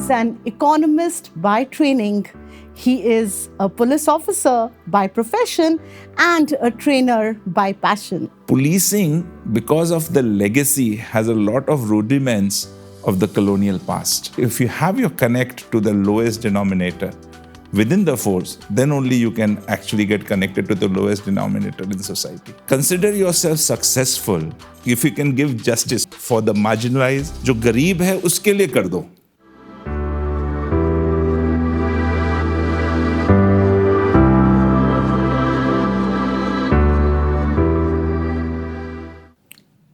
is an economist by training. He is a police officer by profession and a trainer by passion. Policing, because of the legacy, has a lot of rudiments of the colonial past. If you have your connect to the lowest denominator within the force, then only you can actually get connected to the lowest denominator in society. Consider yourself successful if you can give justice for the marginalized. जो गरीब है उसके लिए कर दो.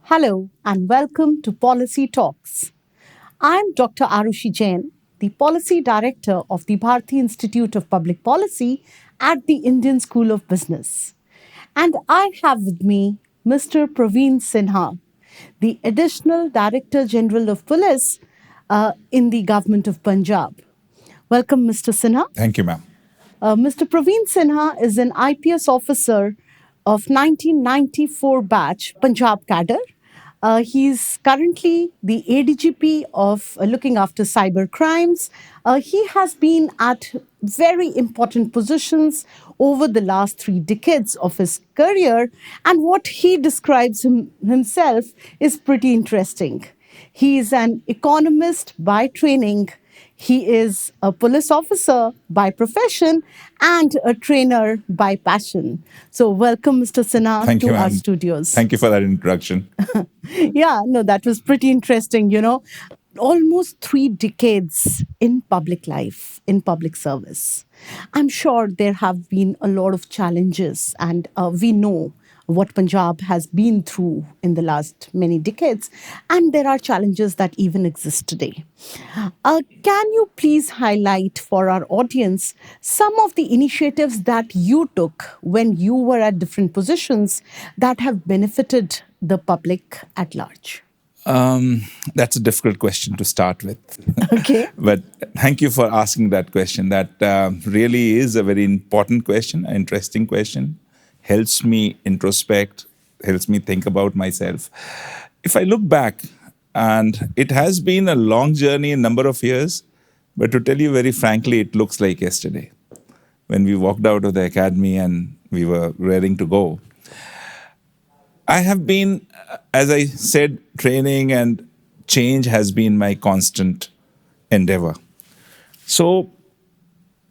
Hello and welcome to Policy Talks. I'm Dr. Aarushi Jain, the Policy Director of the Bharti Institute of Public Policy at the Indian School of Business. And I have with me Mr. Praveen Sinha, the Additional Director General of Police in the Government of Punjab. Welcome, Mr. Sinha. Thank you, ma'am. Mr. Praveen Sinha is an IPS officer of 1994 batch Punjab cadre. He's currently the ADGP of looking after cyber crimes. He has been at very important positions over the last 3 decades of his career, and what he describes himself is pretty interesting. He is an economist by training. He is a police officer by profession and a trainer by passion. So welcome, Mr. Sinha, Thank to you, our ma'am. studios. Thank you for that introduction. Yeah, no, that was pretty interesting, Almost 3 decades in public life, in public service. I'm sure there have been a lot of challenges, and we know what Punjab has been through in the last many decades, and there are challenges that even exist today. Can you please highlight for our audience some of the initiatives that you took when you were at different positions that have benefited the public at large? That's a difficult question to start with. Okay. But thank you for asking that question. That really is a very important question, an interesting question. Helps me introspect, helps me think about myself. If I look back, and it has been a long journey, a number of years, but to tell you very frankly, it looks like yesterday when we walked out of the academy and we were raring to go. I have been, as I said, training and change has been my constant endeavor. So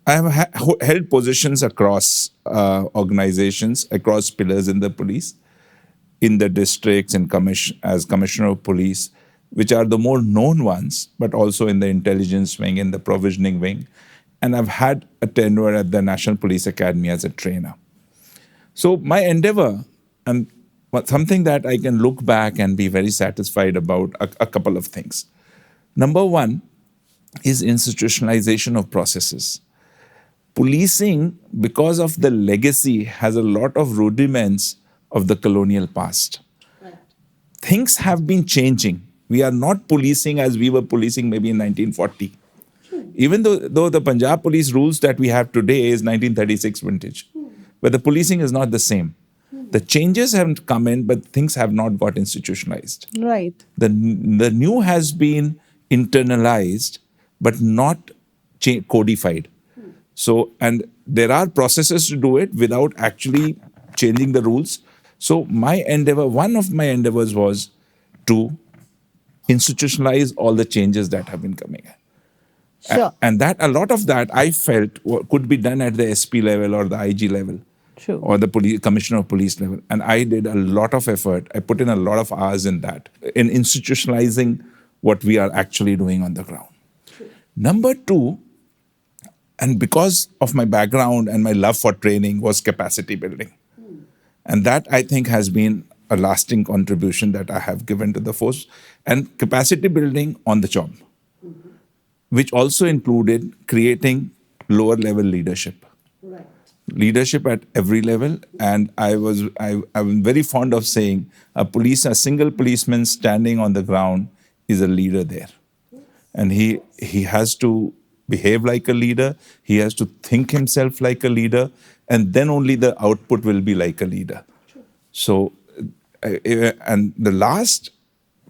I have held positions across organizations, across pillars in the police, in the districts and as commissioner of police, which are the more known ones, but also in the intelligence wing, in the provisioning wing. And I've had a tenure at the National Police Academy as a trainer. So my endeavor, and something that I can look back and be very satisfied about, a couple of things. Number one is institutionalization of processes. Policing, because of the legacy, has a lot of rudiments of the colonial past. Right. Things have been changing. We are not policing as we were policing maybe in 1940. Even though the Punjab Police rules that we have today is 1936 vintage. But the policing is not the same. The changes haven't come in, but things have not got institutionalized. Right. The new has been internalized, but not codified. So, and there are processes to do it without actually changing the rules. So my endeavor, one of my endeavors was to institutionalize all the changes that have been coming in. Sure. And that a lot of that I felt could be done at the SP level or the IG level. True. Or the commissioner of police level. And I did a lot of effort. I put in a lot of hours in that, in institutionalizing what we are actually doing on the ground. True. Number 2, and because of my background and my love for training, was capacity building. And that, I think, has been a lasting contribution that I have given to the force. And capacity building on the job, which also included creating lower level leadership. Right. Leadership at every level. And I'm very fond of saying a single policeman standing on the ground is a leader there. And he has to behave like a leader. He has to think himself like a leader. And then only the output will be like a leader. Sure. So, and the last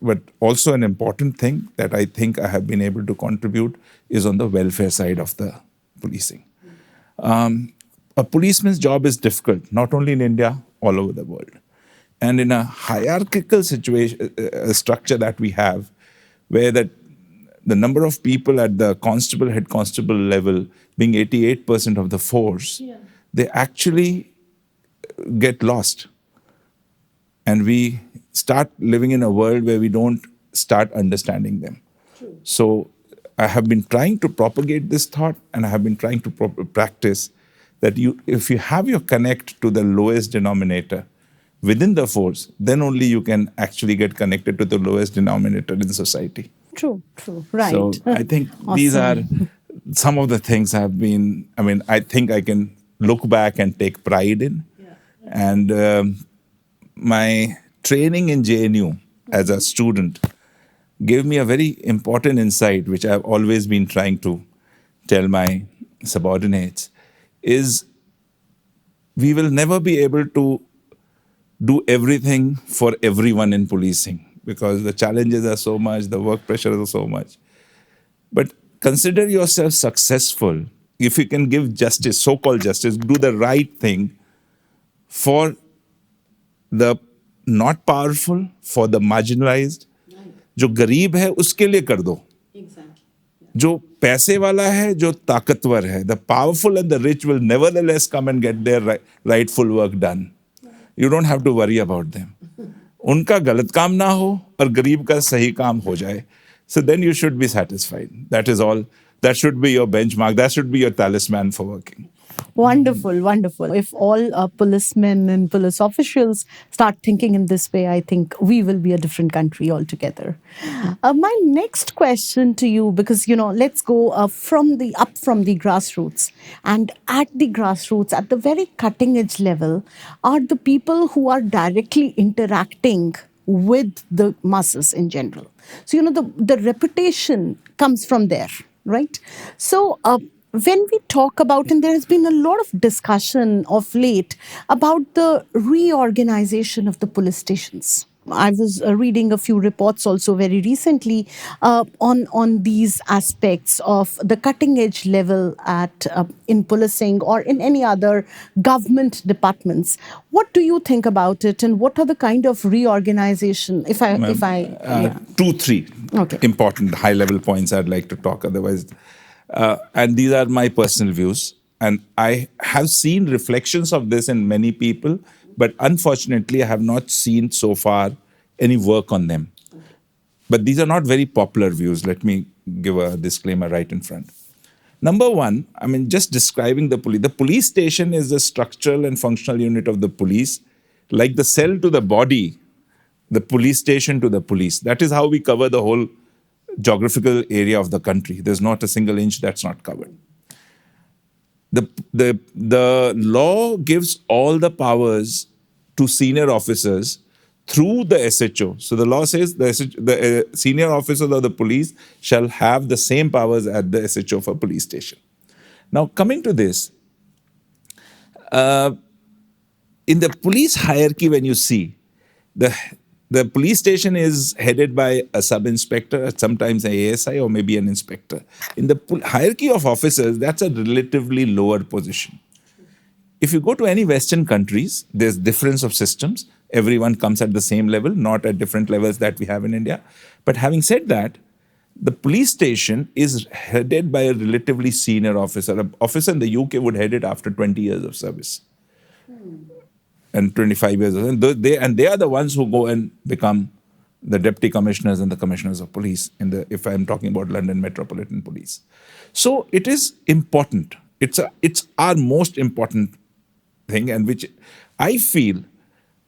but also an important thing that I think I have been able to contribute is on the welfare side of the policing. A policeman's job is difficult, not only in India, all over the world. And in a hierarchical situation, structure that we have, where the number of people at the constable, head constable level being 88% of the force, they actually get lost. And we start living in a world where we don't start understanding them. True. So I have been trying to propagate this thought, and I have been trying to practice that if you have your connect to the lowest denominator within the force, then only you can actually get connected to the lowest denominator in society. True, right. So I think these are some of the things I think I can look back and take pride in. Yeah. And my training in JNU as a student gave me a very important insight, which I've always been trying to tell my subordinates, is we will never be able to do everything for everyone in policing because the challenges are so much, the work pressure is so much. But consider yourself successful if you can give justice, so-called justice, do the right thing for the not powerful, for the marginalized. जो गरीब है उसके लिए कर दो. जो पैसे वाला है, जो ताकतवर है, the powerful and the rich will nevertheless come and get their rightful work done. You don't have to worry about them. उनका गलत काम ना हो और गरीब का सही काम हो जाए. So then you should be satisfied. That is all. That should be your benchmark. That should be your talisman for working. Wonderful, wonderful. If all policemen and police officials start thinking in this way, I think we will be a different country altogether. My next question to you, because, let's go from the grassroots. And at the grassroots, at the very cutting edge level, are the people who are directly interacting with the masses in general. So, the reputation comes from there, right? So, when we talk about, and there has been a lot of discussion of late about the reorganization of the police stations. I was reading a few reports also very recently on these aspects of the cutting edge level at in policing or in any other government departments. What do you think about it, and what are the kind of reorganization? Two, three important high level points I'd like to talk. Otherwise. And these are my personal views. And I have seen reflections of this in many people, but unfortunately, I have not seen so far any work on them. But these are not very popular views. Let me give a disclaimer right in front. Number one, just describing the police. The police station is the structural and functional unit of the police, like the cell to the body, the police station to the police. That is how we cover the whole geographical area of the country. There's not a single inch that's not covered. The law gives all the powers to senior officers through the SHO. So the law says the senior officers of the police shall have the same powers at the SHO for police station. Now, coming to this, in the police hierarchy, when you see the police station is headed by a sub-inspector, sometimes an ASI, or maybe an inspector. In the hierarchy of officers, that's a relatively lower position. If you go to any Western countries, there's difference of systems. Everyone comes at the same level, not at different levels that we have in India. But having said that, the police station is headed by a relatively senior officer. An officer in the UK would head it after 20 years of service. And 25 years. And they are the ones who go and become the deputy commissioners and the commissioners of police, if I'm talking about London Metropolitan Police. So it is important. It's our most important thing, and which I feel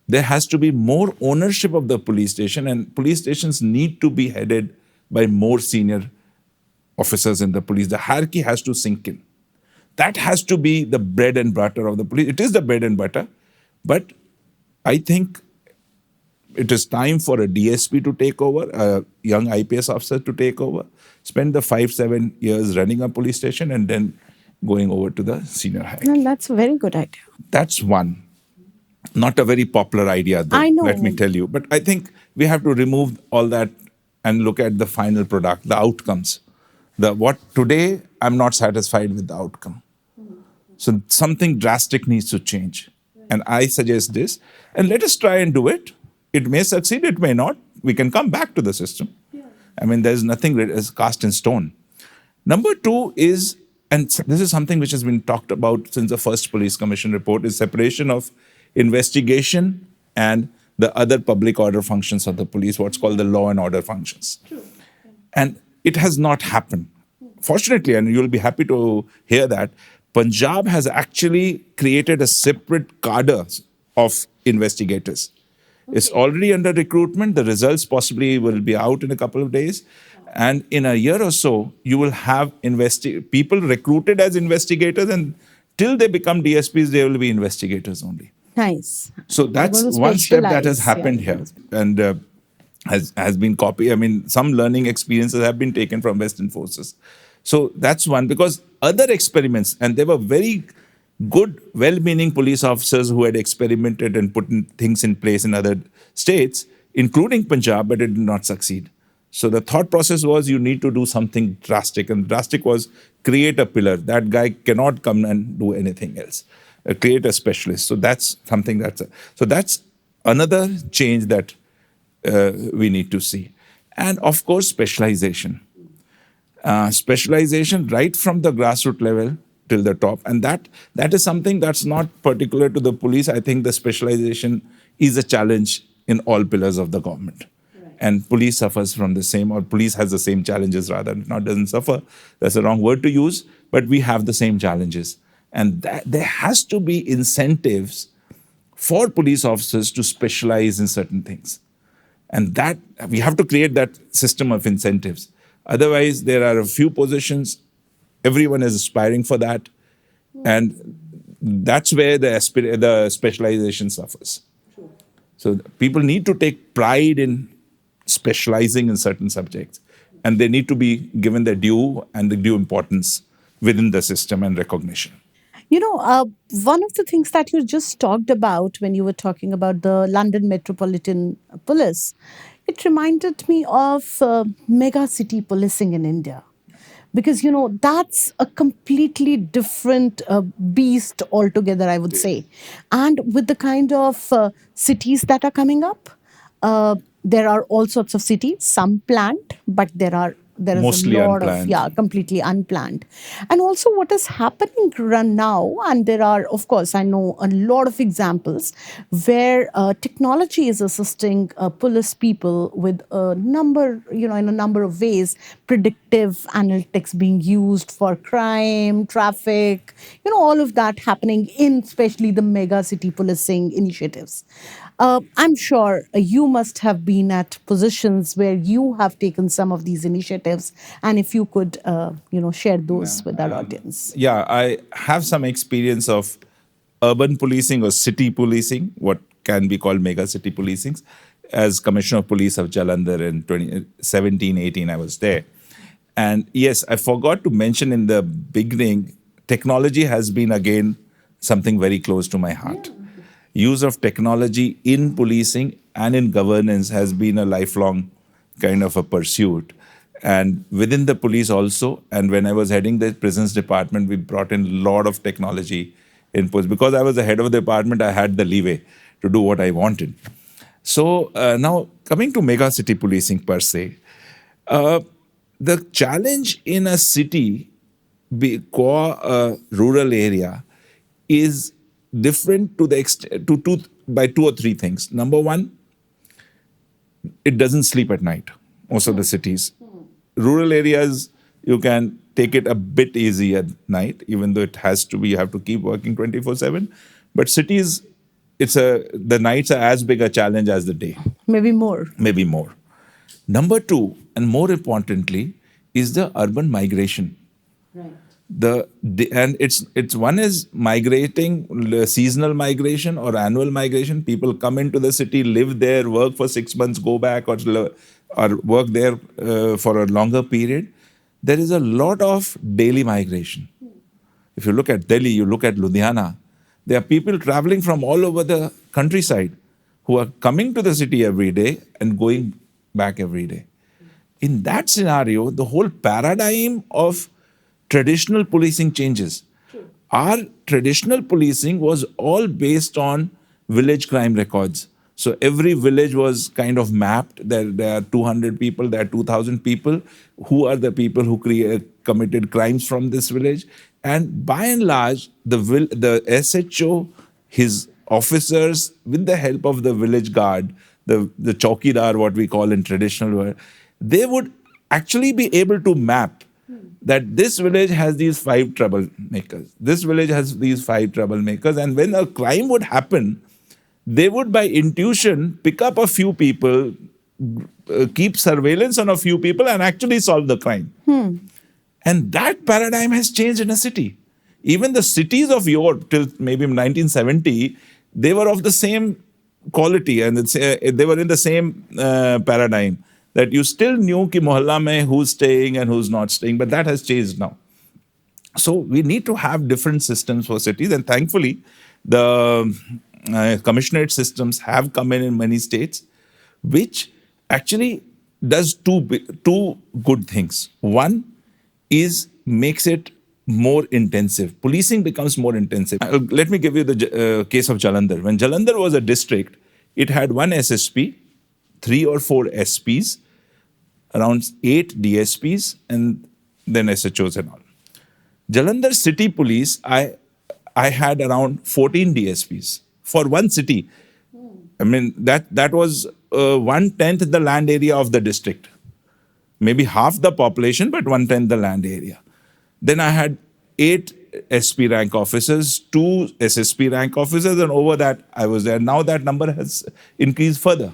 there has to be more ownership of the police station, and police stations need to be headed by more senior officers in the police. The hierarchy has to sink in. That has to be the bread and butter of the police. It is the bread and butter. But I think it is time for a DSP to take over, a young IPS officer to take over, spend the 5-7 years running a police station, and then going over to the senior hierarchy. Well, that's a very good idea. That's one. Not a very popular idea, though, I let me know. tell you. But I think we have to remove all that and look at the final product, the outcomes. The what today I'm not satisfied with the outcome. So something drastic needs to change. And I suggest this. And let us try and do it. It may succeed, it may not. We can come back to the system. I mean, there's nothing that is cast in stone. Number two is, and this is something which has been talked about since the first police commission report, is separation of investigation and the other public order functions of the police, what's called the law and order functions. And it has not happened. Fortunately, and you'll be happy to hear that, Punjab has actually created a separate cadre of investigators. It's already under recruitment. The results possibly will be out in a couple of days. And in a year or so, you will have people recruited as investigators, and till they become DSPs, they will be investigators only. Nice. So They're that's going to one step that has specialize. Yeah. happened here, and has been copied. I mean, some learning experiences have been taken from Western forces. So that's one, because other experiments, and there were very good, well-meaning police officers who had experimented and put things in place in other states, including Punjab, but it did not succeed. So the thought process was you need to do something drastic, and drastic was create a pillar. That guy cannot come and do anything else. Create a specialist. So that's something so that's another change that we need to see. And of course, specialization. Specialization right from the grassroots level till the top. And that is something that's not particular to the police. I think the specialization is a challenge in all pillars of the government. And police suffers from the same, or police has the same challenges rather, not doesn't suffer. That's the wrong word to use, but we have the same challenges. And there has to be incentives for police officers to specialize in certain things. And that we have to create that system of incentives. Otherwise, there are a few positions, everyone is aspiring for that, and that's where the specialization suffers. So people need to take pride in specializing in certain subjects, and they need to be given their due and the due importance within the system and recognition. You know, one of the things that you just talked about when you were talking about the London Metropolitan Police, it reminded me of mega city policing in India. Because, you know, that's a completely different beast altogether, I would say. And with the kind of cities that are coming up, there are all sorts of cities, some planned, but there is a Mostly lot of, unplanned. yeah, completely unplanned. And also what is happening now, and there are, of course, I know a lot of examples where technology is assisting police people with a number, you know, in a number of ways, predictive analytics being used for crime, traffic, you know, all of that happening in especially the mega city policing initiatives. I'm sure you must have been at positions where you have taken some of these initiatives, and if you could, you know, share those with our audience. Yeah, I have some experience of urban policing or city policing, what can be called mega city policing. As Commissioner of Police of Jalandhar in 2017-18, I was there. And yes, I forgot to mention in the beginning, technology has been again something very close to my heart. Use of technology in policing and in governance has been a lifelong kind of a pursuit. And within the police also, and when I was heading the prisons department, we brought in a lot of technology inputs. Because I was the head of the department, I had the leeway to do what I wanted. So now coming to mega city policing per se, the challenge in a city, core rural area, is different to the by two or three things. Number one, it doesn't sleep at night. Most of the cities, rural areas, you can take it a bit easy at night, even though it has to be. You have to keep working 24/7. But cities, the nights are as big a challenge as the day, Maybe more. maybe more. Number two, and more importantly, is the urban migration. And it's one is migrating, seasonal migration or annual migration. People come into the city, live there, work for 6 months, go back, or work there for a longer period. There is a lot of daily migration. If you look at Delhi, you look at Ludhiana, There are people traveling from all over the countryside who are coming to the city every day and going back every day. In that scenario, the whole paradigm of traditional policing changes. Our traditional policing was all based on village crime records. So every village was kind of mapped. There are 200 people, there are 2,000 people. Who are the people who committed crimes from this village? And by and large, the SHO, his officers, with the help of the village guard, the chowkidar, what we call in traditional word, they would actually be able to map that this village has these 5 troublemakers. This village has these 5 troublemakers. And when a crime would happen, they would, by intuition, pick up a few people, keep surveillance on a few people, and actually solve the crime. And that paradigm has changed in a city. Even the cities of Europe, till maybe 1970, they were of the same quality and they were in the same paradigm. That you still knew ki mohalla mein who's staying and who's not staying, but that has changed now. So we need to have different systems for cities, and thankfully, the commissionerate systems have come in many states, which actually does two good things. One is makes it more intensive. Policing becomes more intensive. Let me give you the case of Jalandhar. When Jalandhar was a district, it had one SSP, 3 or 4 SPs, around 8 DSPs, and then SHOs and all. Jalandhar City Police, I had around 14 DSPs for one city. I mean, that was 1/10 the land area of the district. Maybe half the population, but 1/10 the land area. Then I had 8 SP rank officers, 2 SSP rank officers, and over that I was there. Now that number has increased further.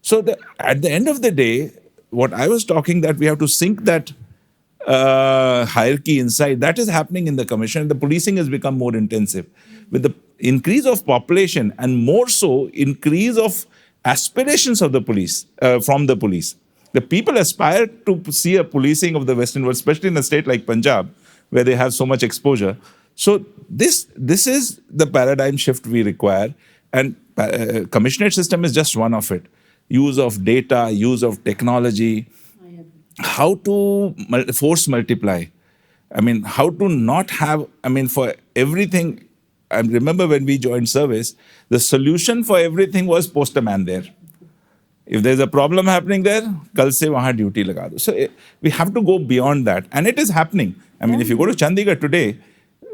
So at the end of the day, what I was talking, that we have to sync that hierarchy inside, that is happening in the commission. The policing has become more intensive. With the increase of population and more so increase of aspirations of the police, from the police. The people aspire to see a policing of the Western world, especially in a state like Punjab, where they have so much exposure. So this is the paradigm shift we require, and commissionerate system is just one of it. Use of data, use of technology, how to force multiply. I mean, how to not have, I mean, for everything. I remember when we joined service, the solution for everything was post a man there. If there's a problem happening there, kal se wahan duty laga do. So we have to go beyond that. And it is happening. I mean, if you go to Chandigarh today,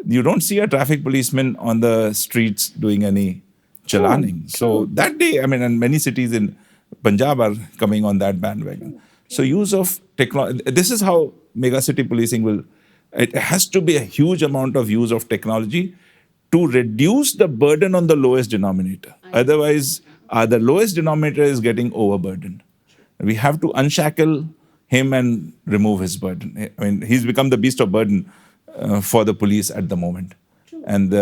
you don't see a traffic policeman on the streets doing any chalaning. So that day, I mean, and many cities in Punjab are coming on that bandwagon. So use of technology, this is how mega city policing will, it has to be a huge amount of use of technology to reduce the burden on the lowest denominator. Otherwise, the lowest denominator is getting overburdened. We have to unshackle him and remove his burden. I mean, he's become the beast of burden for the police at the moment. And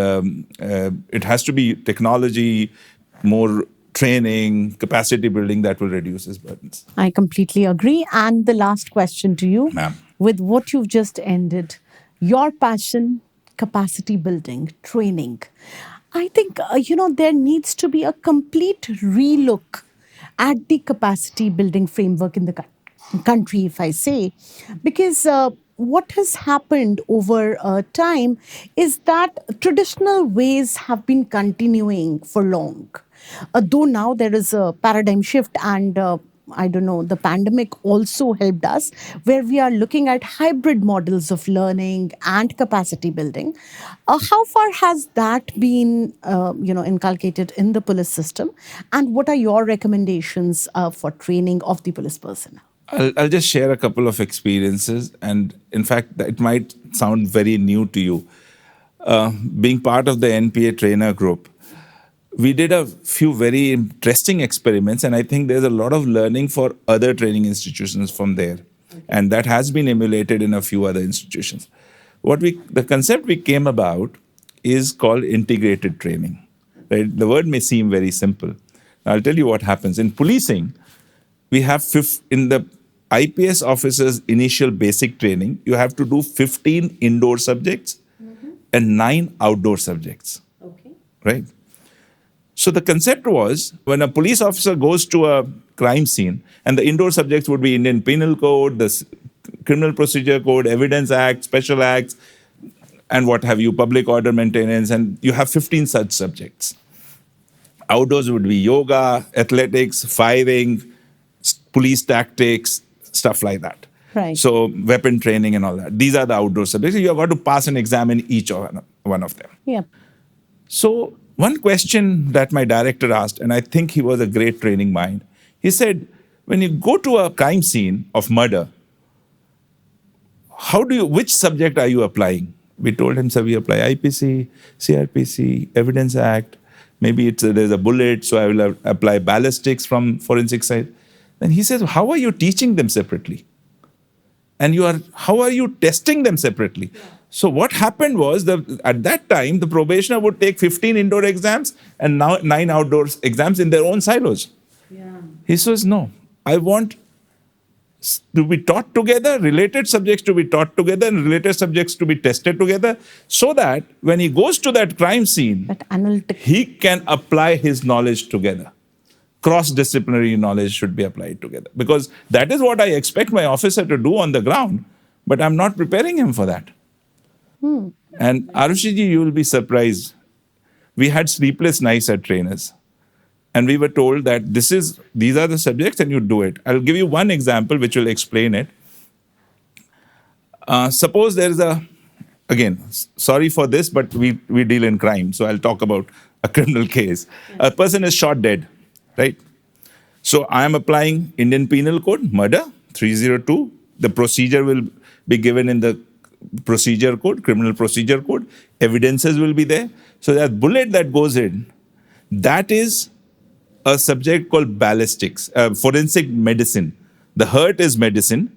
it has to be technology, more training, capacity building that will reduce his burdens. I completely agree. And the last question to you, Ma'am. with what you've just ended, your passion, capacity building, training. I think, there needs to be a complete relook at the capacity building framework in the country, if I say, because what has happened over time is that traditional ways have been continuing for long. Though now there is a paradigm shift, and I don't know, the pandemic also helped us, where we are looking at hybrid models of learning and capacity building. How far has that been, inculcated in the police system? And what are your recommendations for training of the police personnel? I'll just share a couple of experiences. And in fact, it might sound very new to you. Being part of the NPA trainer group, we did a few very interesting experiments, and I think there's a lot of learning for other training institutions from there. And that has been emulated in a few other institutions. The concept we came about is called integrated training. Right? The word may seem very simple. I'll tell you what happens. In policing, we have in the IPS officers' initial basic training, you have to do 15 indoor subjects and 9 outdoor subjects. right? So the concept was when a police officer goes to a crime scene, and the indoor subjects would be Indian Penal Code, the Criminal Procedure Code, Evidence Act, Special Acts, and what have you, public order maintenance, and you have 15 such subjects. Outdoors would be yoga, athletics, firing, police tactics, stuff like that. Right. So weapon training and all that. These are the outdoor subjects. You have got to pass an exam in each one of them. Yeah. So one question that my director asked, and I think he was a great training mind, he said, when you go to a crime scene of murder, which subject are you applying? We told him, sir, we apply IPC, CRPC, Evidence Act. Maybe there's a bullet, so I will apply ballistics from forensic side. Then he says, how are you teaching them separately? And how are you testing them separately? Yeah. So what happened was, at that time, the probationer would take 15 indoor exams and now 9 outdoor exams in their own silos. Yeah. He says, no, I want to be taught together, related subjects to be taught together, and related subjects to be tested together, so that when he goes to that crime scene, he can apply his knowledge together. Cross-disciplinary knowledge should be applied together. Because that is what I expect my officer to do on the ground, but I'm not preparing him for that. And Aarushi ji, you will be surprised. We had sleepless nights at trainers. And we were told that these are the subjects and you do it. I'll give you one example which will explain it. Suppose there is again, sorry for this, but we deal in crime, so I'll talk about a criminal case. A person is shot dead, right? So I am applying Indian Penal Code, murder, 302. The procedure will be given in the procedure code, criminal procedure code. Evidences will be there. So that bullet that goes in, that is a subject called ballistics, forensic medicine. The hurt is medicine.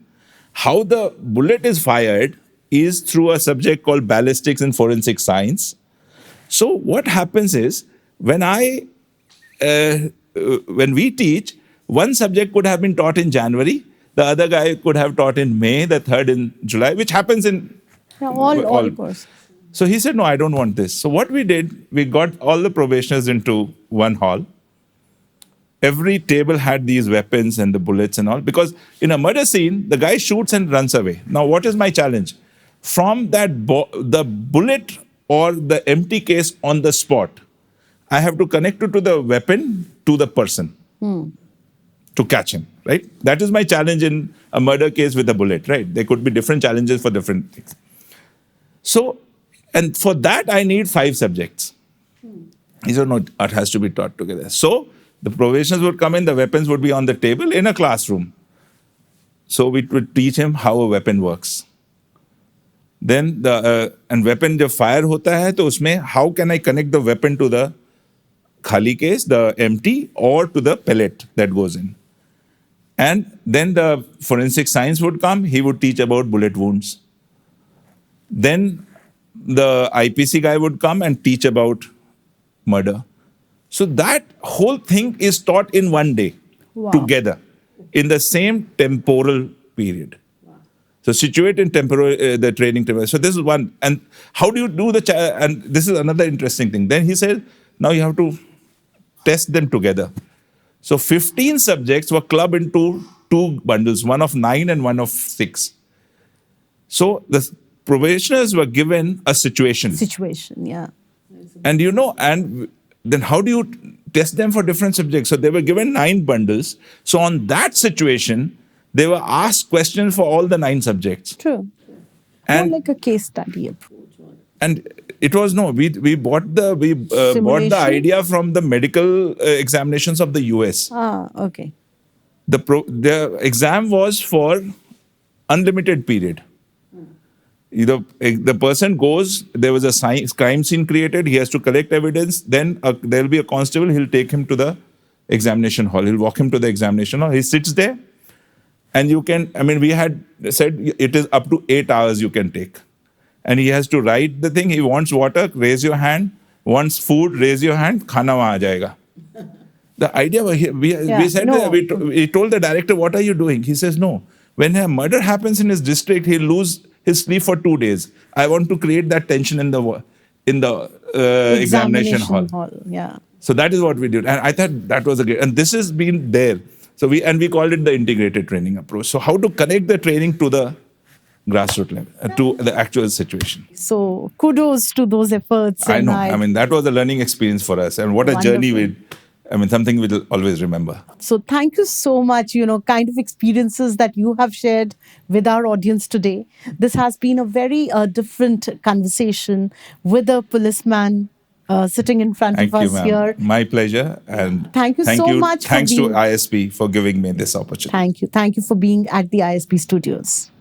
How the bullet is fired is through a subject called ballistics and forensic science. So what happens is, when we teach, one subject could have been taught in January, the other guy could have taught in May, the third in July, which happens in all course. So he said, no, I don't want this. So what we did, we got all the probationers into one hall. Every table had these weapons and the bullets and all, because in a murder scene, the guy shoots and runs away. Now, what is my challenge? From that the bullet or the empty case on the spot, I have to connect it to the weapon to the person to catch him, right? That is my challenge in a murder case with a bullet, right? There could be different challenges for different things. So, and for that, I need 5 subjects. He said, no, it has to be taught together. So, the probationers would come in, the weapons would be on the table in a classroom. So we would teach him how a weapon works. Then and weapon जब fire होता है तो उसमें how can I connect the weapon to the khali case, the empty, or to the pellet that goes in. And then the forensic science would come. He would teach about bullet wounds. Then the IPC guy would come and teach about murder. So that whole thing is taught in one day, together, in the same temporal period. So situate in the training temporal. So this is one. And how do you do and this is another interesting thing. Then he said, now you have to test them together. So 15 subjects were clubbed into 2 bundles, one of 9 and one of 6. So the probationers were given a situation. Yeah. And and then how do you test them for different subjects? So they were given 9 bundles. So on that situation, they were asked questions for all the 9 subjects. True. And more like a case study approach. And it was we bought the idea from the medical examinations of the US. Okay. The exam was for unlimited period. The person goes, there was a crime scene created, he has to collect evidence, then there will be a constable, he'll take him to the examination hall, he'll walk him to the examination hall, he sits there, and we had said it is up to 8 hours you can take. And he has to write the thing, he wants water, raise your hand, wants food, raise your hand, khana wahan aa jayega. The idea was, we told the director, what are you doing? He says, no, when a murder happens in his district, he'll lose his sleep for 2 days. I want to create that tension in in the examination hall. Examination hall. Yeah. So that is what we did, and I thought that was a great. And this has been there. So we called it the integrated training approach. So how to connect the training to the grassroots level, to the actual situation. So kudos to those efforts. I And know. I mean, that was a learning experience for us, and what a journey Wonderful. we. I mean, something we'll always remember. So thank you so much, kind of experiences that you have shared with our audience today. This has been a very different conversation with a policeman sitting in front of Thank you, us ma'am. here. My pleasure, and Thank you so much for Thanks to being. ISP for giving me this opportunity. Thank you. Thank you for being at the ISP studios.